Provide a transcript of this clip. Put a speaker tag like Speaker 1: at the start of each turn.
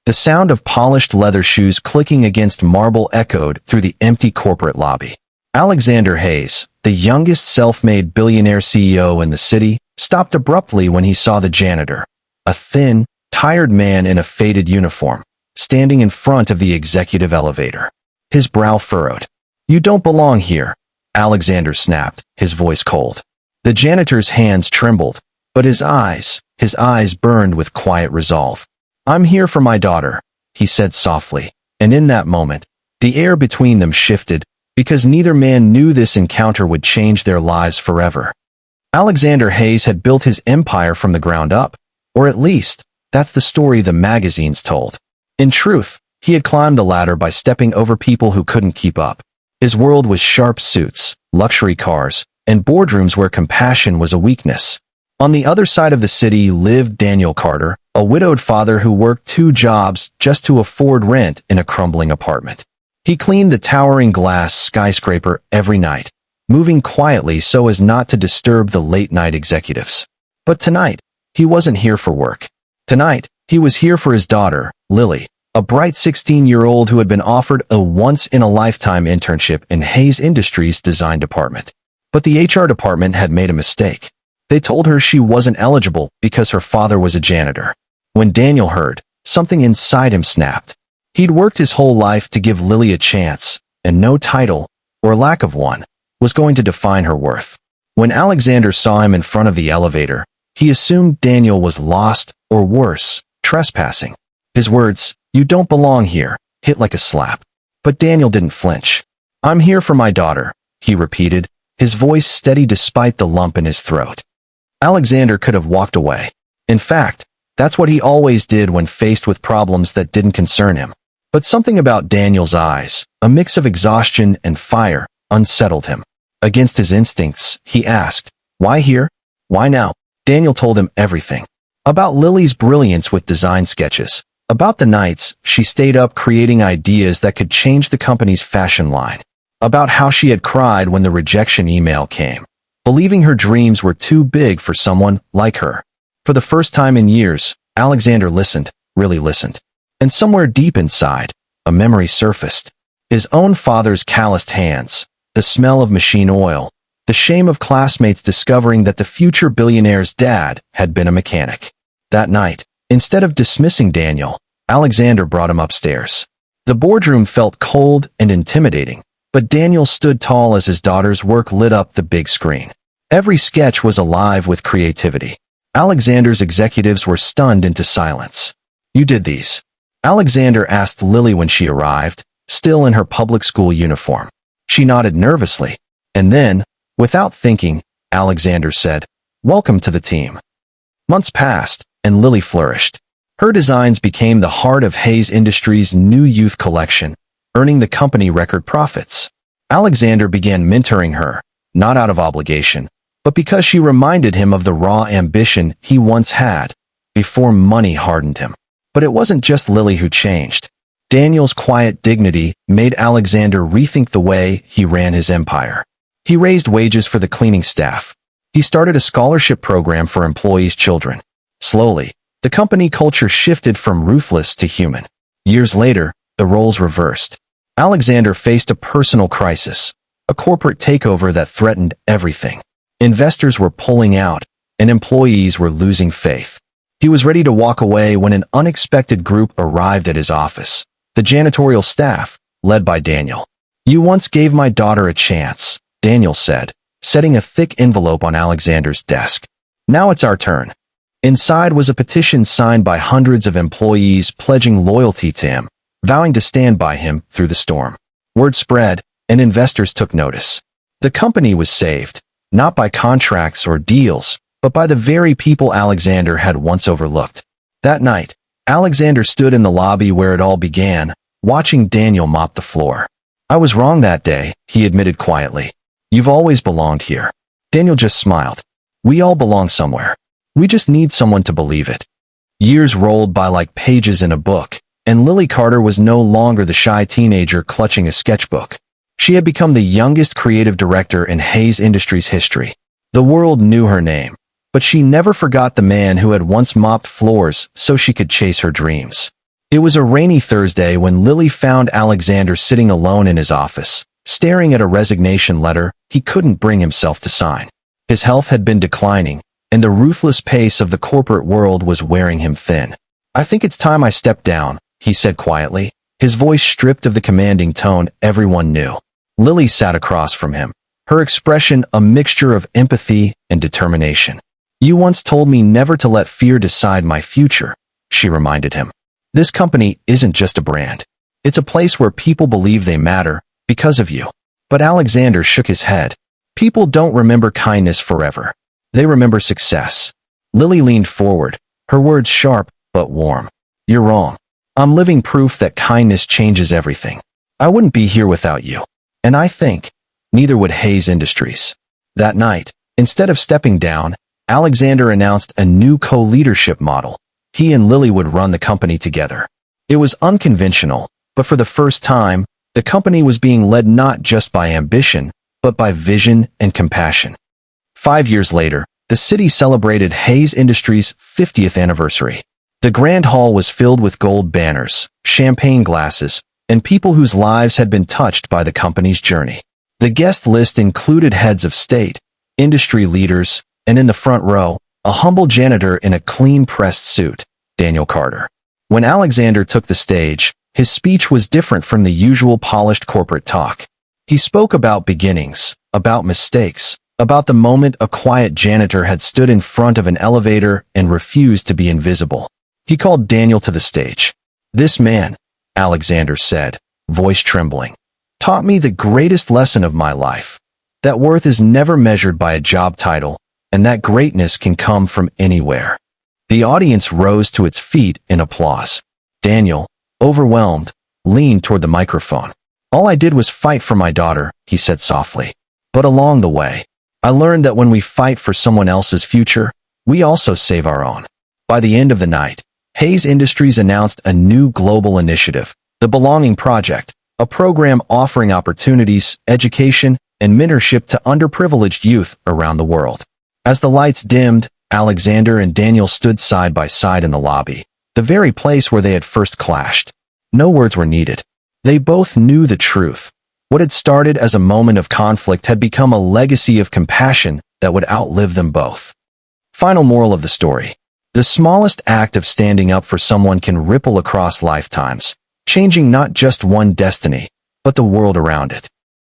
Speaker 1: The sound of polished leather shoes clicking against marble echoed through the empty corporate lobby. Alexander Hayes, the youngest self-made billionaire CEO in the city, stopped abruptly when he saw the janitor, a thin, tired man in a faded uniform, standing in front of the executive elevator. His brow furrowed. "You don't belong here," Alexander snapped, his voice cold. The janitor's hands trembled, but his eyes burned with quiet resolve. "I'm here for my daughter," he said softly, and in that moment, the air between them shifted, because neither man knew this encounter would change their lives forever. Alexander Hayes had built his empire from the ground up, or at least, that's the story the magazines told. In truth, he had climbed the ladder by stepping over people who couldn't keep up. His world was sharp suits, luxury cars, and boardrooms where compassion was a weakness. On the other side of the city lived Daniel Carter, a widowed father who worked 2 jobs just to afford rent in a crumbling apartment. He cleaned the towering glass skyscraper every night, moving quietly so as not to disturb the late-night executives. But tonight, he wasn't here for work. Tonight, he was here for his daughter, Lily, a bright 16-year-old who had been offered a once-in-a-lifetime internship in Hayes Industries' design department. But the HR department had made a mistake. They told her she wasn't eligible because her father was a janitor. When Daniel heard, something inside him snapped. He'd worked his whole life to give Lily a chance, and no title, or lack of one, was going to define her worth. When Alexander saw him in front of the elevator, he assumed Daniel was lost, or worse, trespassing. His words, "You don't belong here," hit like a slap. But Daniel didn't flinch. "I'm here for my daughter," he repeated, his voice steady despite the lump in his throat. Alexander could have walked away. In fact, that's what he always did when faced with problems that didn't concern him. But something about Daniel's eyes, a mix of exhaustion and fire, unsettled him. Against his instincts, he asked, "Why here? Why now?" Daniel told him everything. About Lily's brilliance with design sketches. About the nights she stayed up creating ideas that could change the company's fashion line. About how she had cried when the rejection email came, believing her dreams were too big for someone like her. For the first time in years, Alexander listened, really listened. And somewhere deep inside, a memory surfaced. His own father's calloused hands, the smell of machine oil, the shame of classmates discovering that the future billionaire's dad had been a mechanic. That night, instead of dismissing Daniel, Alexander brought him upstairs. The boardroom felt cold and intimidating, but Daniel stood tall as his daughter's work lit up the big screen. Every sketch was alive with creativity. Alexander's executives were stunned into silence. "You did these?" Alexander asked Lily when she arrived, still in her public school uniform. She nodded nervously. And then, without thinking, Alexander said, "Welcome to the team." Months passed, and Lily flourished. Her designs became the heart of Hayes Industries' new youth collection, earning the company record profits. Alexander began mentoring her, not out of obligation, but because she reminded him of the raw ambition he once had, before money hardened him. But it wasn't just Lily who changed. Daniel's quiet dignity made Alexander rethink the way he ran his empire. He raised wages for the cleaning staff. He started a scholarship program for employees' children. Slowly, the company culture shifted from ruthless to human. Years later, the roles reversed. Alexander faced a personal crisis, a corporate takeover that threatened everything. Investors were pulling out, and employees were losing faith. He was ready to walk away when an unexpected group arrived at his office. The janitorial staff, led by Daniel. "You once gave my daughter a chance," Daniel said, setting a thick envelope on Alexander's desk. "Now it's our turn." Inside was a petition signed by hundreds of employees pledging loyalty to him, vowing to stand by him through the storm. Word spread, and investors took notice. The company was saved, not by contracts or deals, but by the very people Alexander had once overlooked. That night, Alexander stood in the lobby where it all began, watching Daniel mop the floor. "I was wrong that day," he admitted quietly. "You've always belonged here." Daniel just smiled. "We all belong somewhere. We just need someone to believe it." Years rolled by like pages in a book, and Lily Carter was no longer the shy teenager clutching a sketchbook. She had become the youngest creative director in Hayes Industries history. The world knew her name, but she never forgot the man who had once mopped floors so she could chase her dreams. It was a rainy Thursday when Lily found Alexander sitting alone in his office, staring at a resignation letter he couldn't bring himself to sign. His health had been declining, and the ruthless pace of the corporate world was wearing him thin. "I think it's time I stepped down," he said quietly, his voice stripped of the commanding tone everyone knew. Lily sat across from him, her expression a mixture of empathy and determination. "You once told me never to let fear decide my future," she reminded him. "This company isn't just a brand. It's a place where people believe they matter because of you." But Alexander shook his head. "People don't remember kindness forever. They remember success." Lily leaned forward, her words sharp but warm. "You're wrong. I'm living proof that kindness changes everything. I wouldn't be here without you. And I think neither would Hayes Industries." That night, instead of stepping down, Alexander announced a new co-leadership model. He and Lily would run the company together. It was unconventional, but for the first time, the company was being led not just by ambition, but by vision and compassion. 5 years later, the city celebrated Hayes Industries' 50th anniversary. The Grand Hall was filled with gold banners, champagne glasses, and people whose lives had been touched by the company's journey. The guest list included heads of state, industry leaders, and in the front row, a humble janitor in a clean-pressed suit, Daniel Carter. When Alexander took the stage, his speech was different from the usual polished corporate talk. He spoke about beginnings, about mistakes, about the moment a quiet janitor had stood in front of an elevator and refused to be invisible. He called Daniel to the stage. "This man," Alexander said, voice trembling, "taught me the greatest lesson of my life, that worth is never measured by a job title, and that greatness can come from anywhere." The audience rose to its feet in applause. Daniel, overwhelmed, leaned toward the microphone. "All I did was fight for my daughter," he said softly. "But along the way, I learned that when we fight for someone else's future, we also save our own." By the end of the night, Hayes Industries announced a new global initiative, the Belonging Project, a program offering opportunities, education, and mentorship to underprivileged youth around the world. As the lights dimmed, Alexander and Daniel stood side by side in the lobby, the very place where they had first clashed. No words were needed. They both knew the truth. What had started as a moment of conflict had become a legacy of compassion that would outlive them both. Final moral of the story. The smallest act of standing up for someone can ripple across lifetimes, changing not just one destiny, but the world around it.